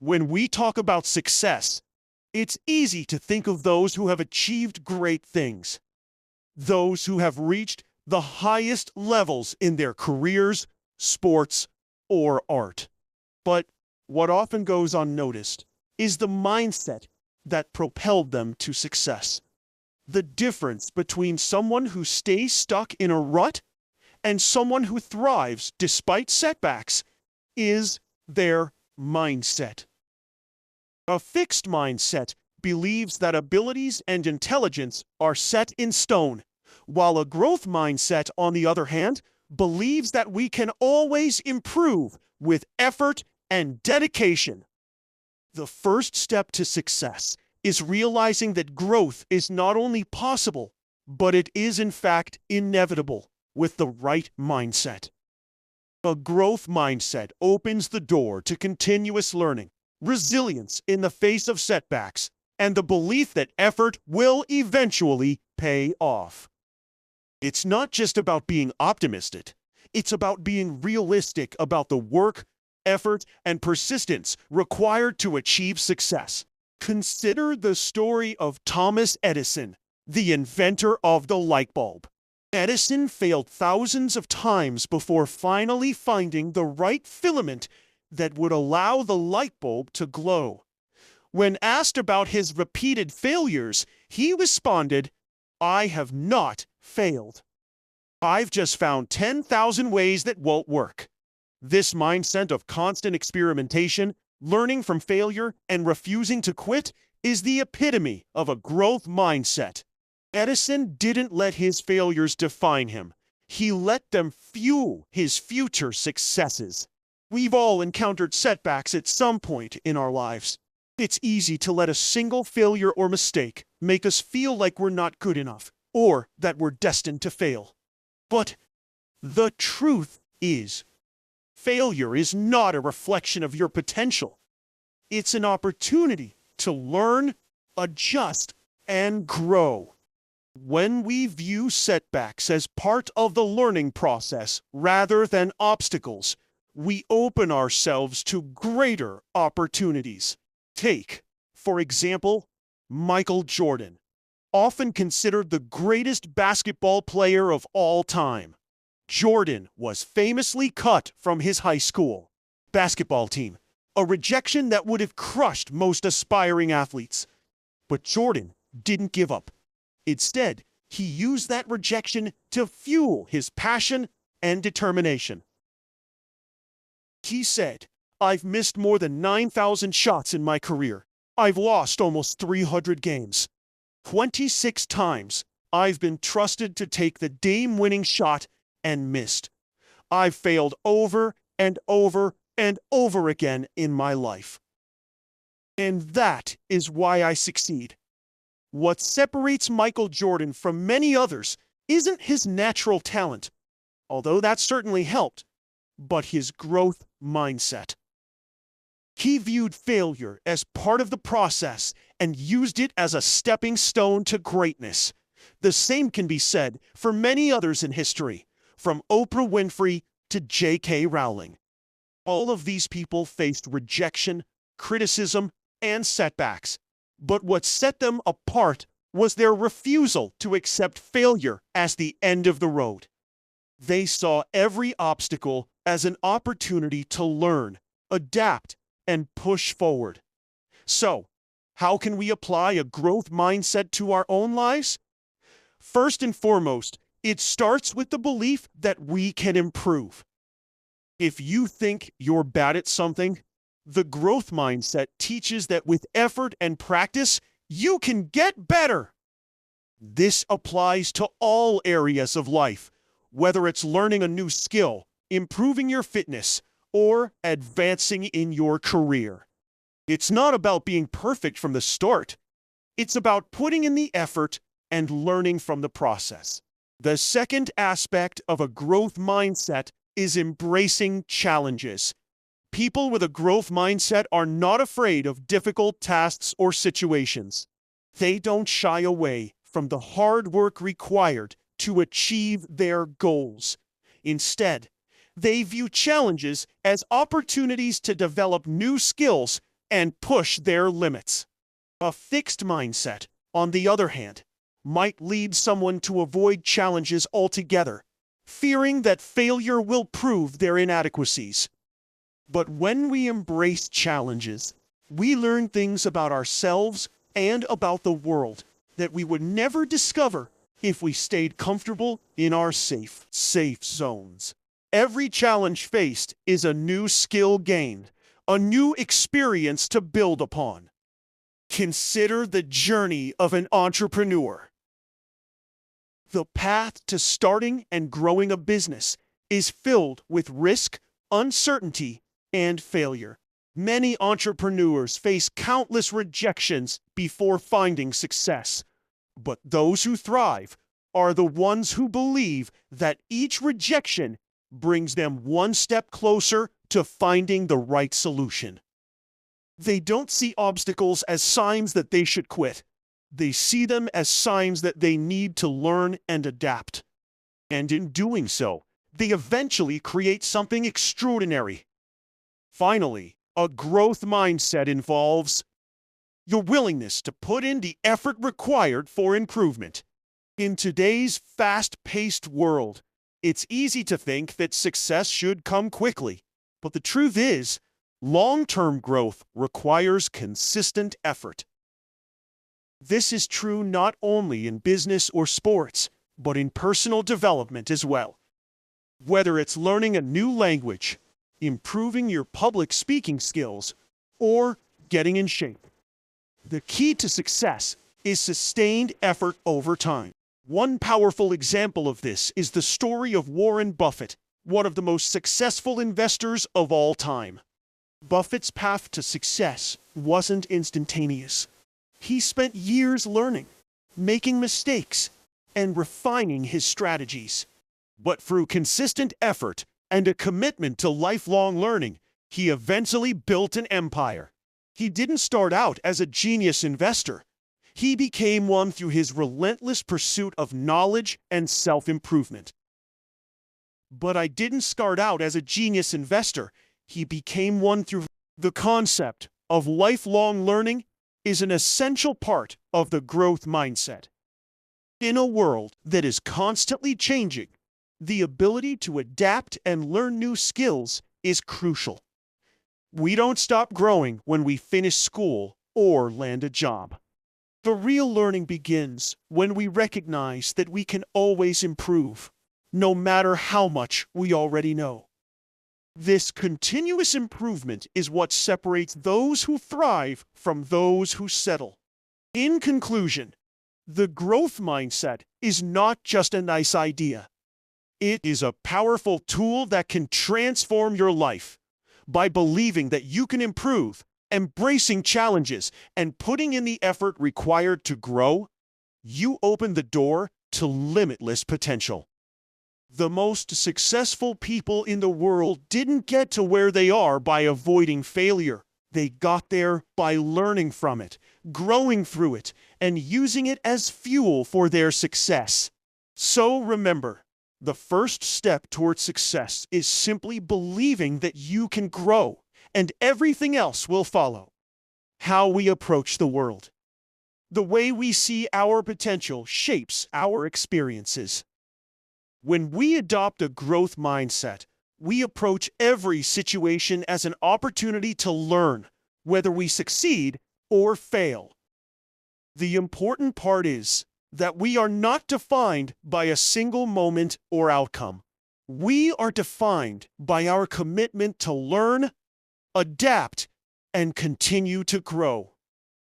When we talk about success, it's easy to think of those who have achieved great things, those who have reached the highest levels in their careers, sports, or art. But what often goes unnoticed is the mindset that propelled them to success. The difference between someone who stays stuck in a rut and someone who thrives despite setbacks is their mindset. A fixed mindset believes that abilities and intelligence are set in stone, while a growth mindset, on the other hand, believes that we can always improve with effort and dedication. The first step to success is realizing that growth is not only possible, but it is in fact inevitable with the right mindset. A growth mindset opens the door to continuous learning, resilience in the face of setbacks, and the belief that effort will eventually pay off. It's not just about being optimistic. It's about being realistic about the work, effort, and persistence required to achieve success. Consider the story of Thomas Edison, the inventor of the light bulb. Edison failed thousands of times before finally finding the right filament that would allow the light bulb to glow. When asked about his repeated failures, he responded, "I have not failed. I've just found 10,000 ways that won't work." This mindset of constant experimentation, learning from failure, and refusing to quit is the epitome of a growth mindset. Edison didn't let his failures define him. He let them fuel his future successes. We've all encountered setbacks at some point in our lives. It's easy to let a single failure or mistake make us feel like we're not good enough or that we're destined to fail. But the truth is, failure is not a reflection of your potential. It's an opportunity to learn, adjust, and grow. When we view setbacks as part of the learning process rather than obstacles, we open ourselves to greater opportunities. Take, for example, Michael Jordan, often considered the greatest basketball player of all time. Jordan was famously cut from his high school basketball team, a rejection that would have crushed most aspiring athletes. But Jordan didn't give up. Instead, he used that rejection to fuel his passion and determination. He said, "I've missed more than 9,000 shots in my career. I've lost almost 300 games. 26 times I've been trusted to take the game-winning shot and missed. I've failed over and over and over again in my life. And that is why I succeed." What separates Michael Jordan from many others isn't his natural talent, although that certainly helped, but his growth mindset. He viewed failure as part of the process and used it as a stepping stone to greatness. The same can be said for many others in history, from Oprah Winfrey to J.K. Rowling. All of these people faced rejection, criticism, and setbacks. But what set them apart was their refusal to accept failure as the end of the road. They saw every obstacle as an opportunity to learn, adapt, and push forward. So, how can we apply a growth mindset to our own lives? First and foremost, it starts with the belief that we can improve. If you think you're bad at something, the growth mindset teaches that with effort and practice, you can get better. This applies to all areas of life, whether it's learning a new skill, improving your fitness, or advancing in your career. It's not about being perfect from the start. It's about putting in the effort and learning from the process. The second aspect of a growth mindset is embracing challenges. People with a growth mindset are not afraid of difficult tasks or situations. They don't shy away from the hard work required to achieve their goals. Instead, they view challenges as opportunities to develop new skills and push their limits. A fixed mindset, on the other hand, might lead someone to avoid challenges altogether, fearing that failure will prove their inadequacies. But when we embrace challenges, we learn things about ourselves and about the world that we would never discover if we stayed comfortable in our safe zones. Every challenge faced is a new skill gained, a new experience to build upon. Consider the journey of an entrepreneur. The path to starting and growing a business is filled with risk, uncertainty, and failure. Many entrepreneurs face countless rejections before finding success. But those who thrive are the ones who believe that each rejection brings them one step closer to finding the right solution. They don't see obstacles as signs that they should quit. They see them as signs that they need to learn and adapt. And in doing so, they eventually create something extraordinary. Finally, a growth mindset involves your willingness to put in the effort required for improvement. In today's fast-paced world, it's easy to think that success should come quickly. But the truth is, long-term growth requires consistent effort. This is true not only in business or sports, but in personal development as well. Whether it's learning a new language, improving your public speaking skills, or getting in shape, the key to success is sustained effort over time. One powerful example of this is the story of Warren Buffett, one of the most successful investors of all time. Buffett's path to success wasn't instantaneous. He spent years learning, making mistakes, and refining his strategies. But through consistent effort and a commitment to lifelong learning, he eventually built an empire. He didn't start out as a genius investor. He became one through his relentless pursuit of knowledge and self-improvement. But I didn't start out as a genius investor. He became one through the concept of lifelong learning is an essential part of the growth mindset. In a world that is constantly changing, the ability to adapt and learn new skills is crucial. We don't stop growing when we finish school or land a job. The real learning begins when we recognize that we can always improve, no matter how much we already know. This continuous improvement is what separates those who thrive from those who settle. In conclusion, the growth mindset is not just a nice idea. It is a powerful tool that can transform your life. By believing that you can improve, embracing challenges, and putting in the effort required to grow, you open the door to limitless potential. The most successful people in the world didn't get to where they are by avoiding failure. They got there by learning from it, growing through it, and using it as fuel for their success. So remember, the first step towards success is simply believing that you can grow, and everything else will follow. How we approach the world. The way we see our potential shapes our experiences. When we adopt a growth mindset, we approach every situation as an opportunity to learn, whether we succeed or fail. The important part is that we are not defined by a single moment or outcome. We are defined by our commitment to learn, adapt, and continue to grow.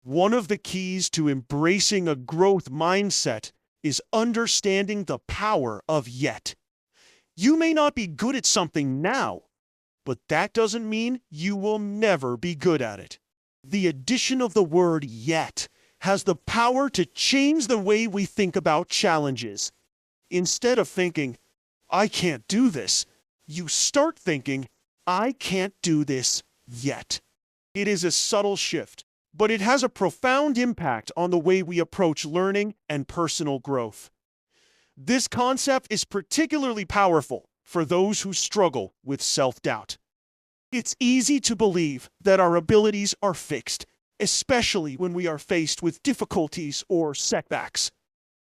One of the keys to embracing a growth mindset is understanding the power of yet. You may not be good at something now, but that doesn't mean you will never be good at it. The addition of the word yet has the power to change the way we think about challenges. Instead of thinking, I can't do this, you start thinking, I can't do this yet. It is a subtle shift, but it has a profound impact on the way we approach learning and personal growth. This concept is particularly powerful for those who struggle with self-doubt. It's easy to believe that our abilities are fixed, especially when we are faced with difficulties or setbacks.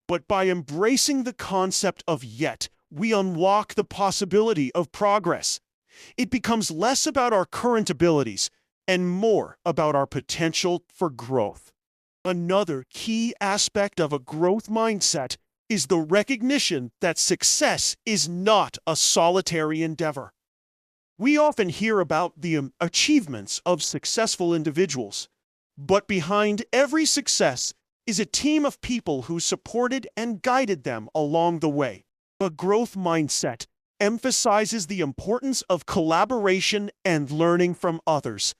But by embracing the concept of yet, we unlock the possibility of progress. It becomes less about our current abilities and more about our potential for growth. Another key aspect of a growth mindset is the recognition that success is not a solitary endeavor. We often hear about the achievements of successful individuals, but behind every success is a team of people who supported and guided them along the way. A growth mindset emphasizes the importance of collaboration and learning from others.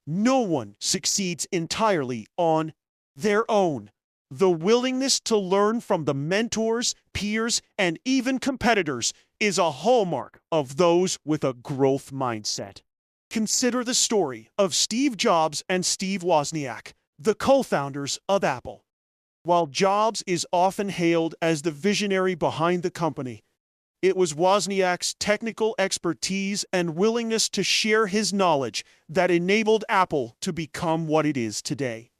No one succeeds entirely on their own. The willingness to learn from the mentors, peers, and even competitors is a hallmark of those with a growth mindset. Consider the story of Steve Jobs and Steve Wozniak, the co-founders of Apple. While Jobs is often hailed as the visionary behind the company, it was Wozniak's technical expertise and willingness to share his knowledge that enabled Apple to become what it is today.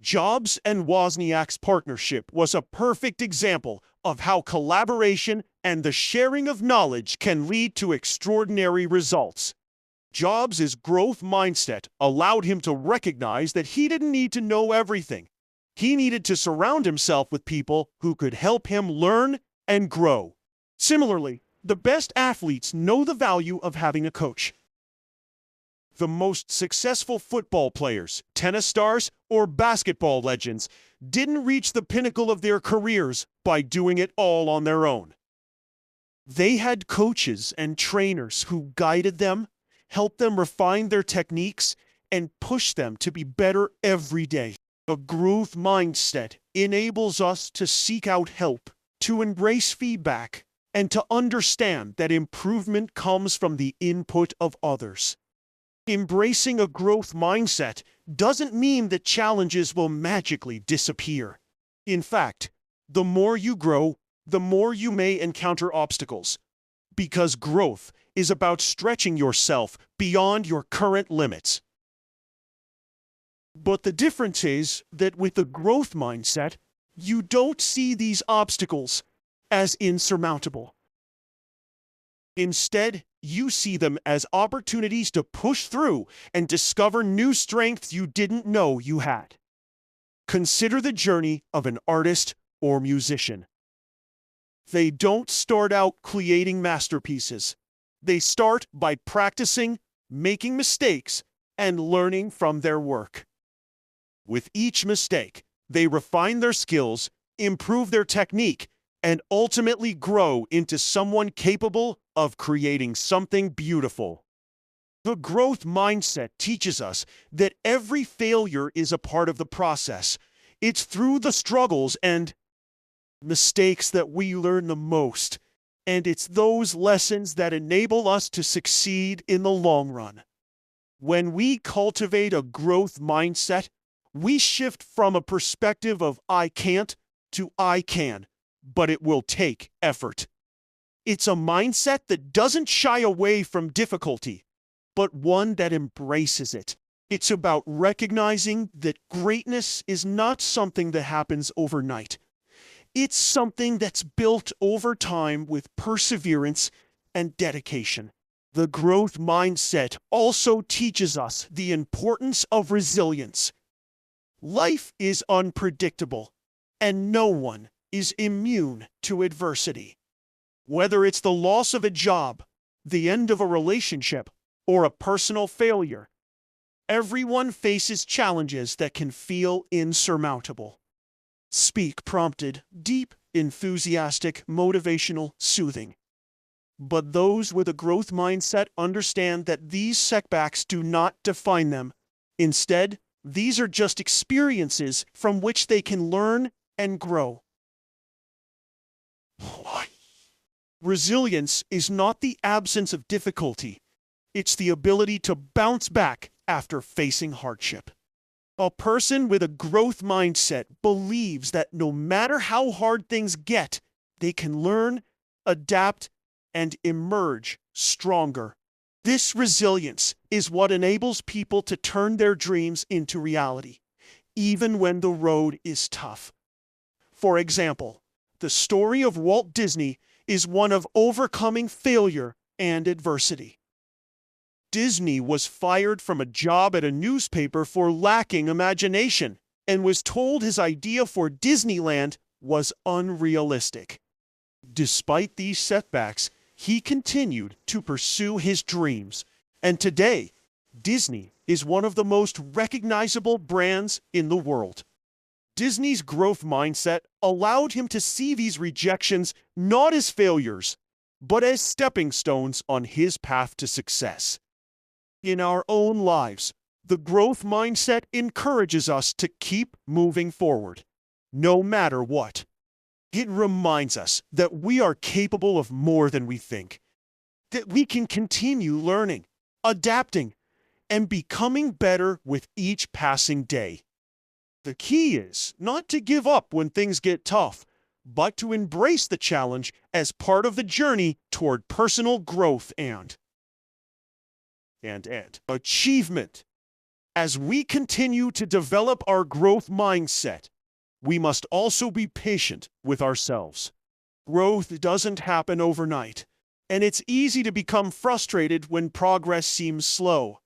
Jobs and Wozniak's partnership was a perfect example of how collaboration and the sharing of knowledge can lead to extraordinary results. Jobs' growth mindset allowed him to recognize that he didn't need to know everything. He needed to surround himself with people who could help him learn and grow. Similarly, the best athletes know the value of having a coach. The most successful football players, tennis stars, or basketball legends didn't reach the pinnacle of their careers by doing it all on their own. They had coaches and trainers who guided them, helped them refine their techniques, and pushed them to be better every day. A growth mindset enables us to seek out help, to embrace feedback, and to understand that improvement comes from the input of others. Embracing a growth mindset doesn't mean that challenges will magically disappear. In fact, the more you grow, the more you may encounter obstacles, because growth is about stretching yourself beyond your current limits. But the difference is that with the growth mindset, you don't see these obstacles as insurmountable. Instead, you see them as opportunities to push through and discover new strengths you didn't know you had. Consider the journey of an artist or musician. They don't start out creating masterpieces. They start by practicing, making mistakes, and learning from their work. With each mistake, they refine their skills, improve their technique, and ultimately grow into someone capable of creating something beautiful. The growth mindset teaches us that every failure is a part of the process. It's through the struggles and mistakes that we learn the most, and it's those lessons that enable us to succeed in the long run. When we cultivate a growth mindset, we shift from a perspective of I can't to I can, but it will take effort. It's a mindset that doesn't shy away from difficulty, but one that embraces it. It's about recognizing that greatness is not something that happens overnight. It's something that's built over time with perseverance and dedication. The growth mindset also teaches us the importance of resilience. Life is unpredictable, and no one is immune to adversity. Whether it's the loss of a job, the end of a relationship, or a personal failure, everyone faces challenges that can feel insurmountable. Speak prompted, deep, enthusiastic, motivational, soothing. But those with a growth mindset understand that these setbacks do not define them. Instead, these are just experiences from which they can learn and grow. Resilience is not the absence of difficulty. It's the ability to bounce back after facing hardship. A person with a growth mindset believes that no matter how hard things get, they can learn, adapt, and emerge stronger. This resilience is what enables people to turn their dreams into reality, even when the road is tough. For example, the story of Walt Disney is one of overcoming failure and adversity. Disney was fired from a job at a newspaper for lacking imagination and was told his idea for Disneyland was unrealistic. Despite these setbacks, he continued to pursue his dreams, and today, Disney is one of the most recognizable brands in the world. Disney's growth mindset allowed him to see these rejections not as failures, but as stepping stones on his path to success. In our own lives, the growth mindset encourages us to keep moving forward, no matter what. It reminds us that we are capable of more than we think, that we can continue learning, adapting, and becoming better with each passing day. The key is not to give up when things get tough, but to embrace the challenge as part of the journey toward personal growth and achievement. As we continue to develop our growth mindset, we must also be patient with ourselves. Growth doesn't happen overnight, and it's easy to become frustrated when progress seems slow.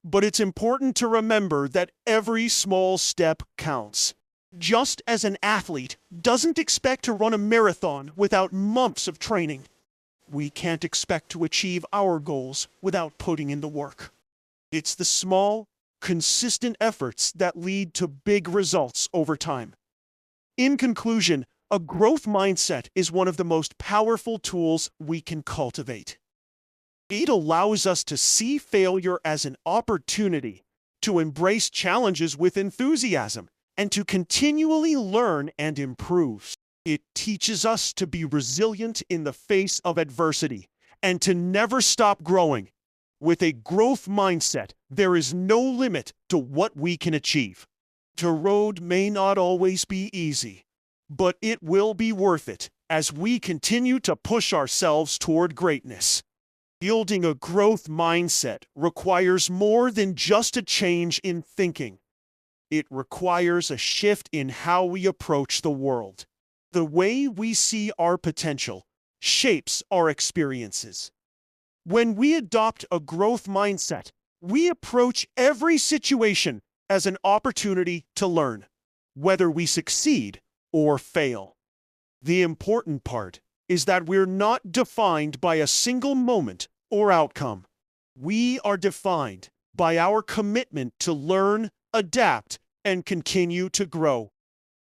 But it's important to remember that every small step counts. Just as an athlete doesn't expect to run a marathon without months of training, we can't expect to achieve our goals without putting in the work. It's the small, consistent efforts that lead to big results over time. In conclusion, a growth mindset is one of the most powerful tools we can cultivate. It allows us to see failure as an opportunity, to embrace challenges with enthusiasm, and to continually learn and improve. It teaches us to be resilient in the face of adversity and to never stop growing. With a growth mindset, there is no limit to what we can achieve. The road may not always be easy, but it will be worth it as we continue to push ourselves toward greatness. Building a growth mindset requires more than just a change in thinking. It requires a shift in how we approach the world. The way we see our potential shapes our experiences. When we adopt a growth mindset, we approach every situation as an opportunity to learn, whether we succeed or fail. The important part is that we're not defined by a single moment or outcome. We are defined by our commitment to learn, adapt, and continue to grow.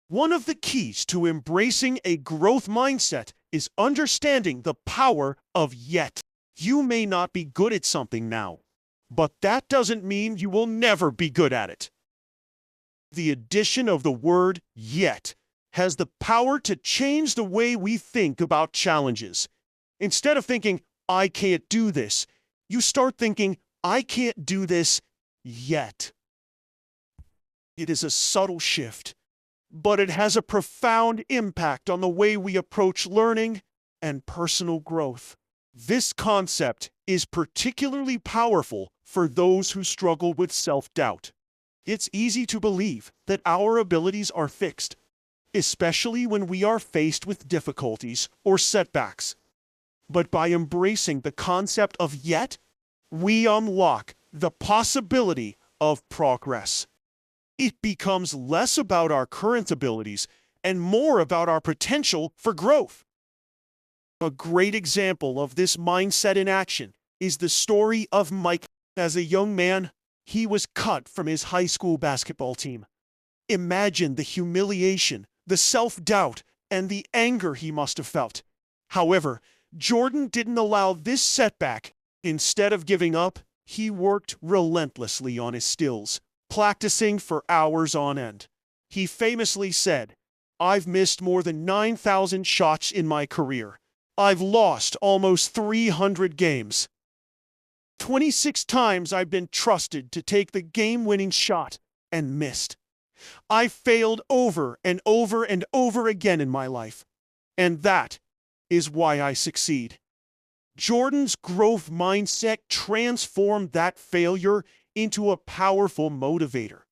One of the keys to embracing a growth mindset is understanding the power of yet. You may not be good at something now, but that doesn't mean you will never be good at it. The addition of the word yet has the power to change the way we think about challenges. Instead of thinking, I can't do this, you start thinking, I can't do this yet. It is a subtle shift, but it has a profound impact on the way we approach learning and personal growth. This concept is particularly powerful for those who struggle with self-doubt. It's easy to believe that our abilities are fixed, especially when we are faced with difficulties or setbacks. But by embracing the concept of yet, we unlock the possibility of progress. It becomes less about our current abilities and more about our potential for growth. A great example of this mindset in action is the story of Mike. As a young man, he was cut from his high school basketball team. Imagine the humiliation, the self-doubt, and the anger he must have felt. However, Jordan didn't allow this setback. Instead of giving up, he worked relentlessly on his skills, practicing for hours on end. He famously said, "I've missed more than 9,000 shots in my career. I've lost almost 300 games. 26 times I've been trusted to take the game-winning shot and missed. I failed over and over and over again in my life. And that is why I succeed." Jordan's growth mindset transformed that failure into a powerful motivator.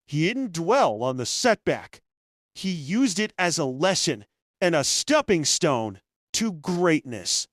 He didn't dwell on the setback. He used it as a lesson and a stepping stone to greatness.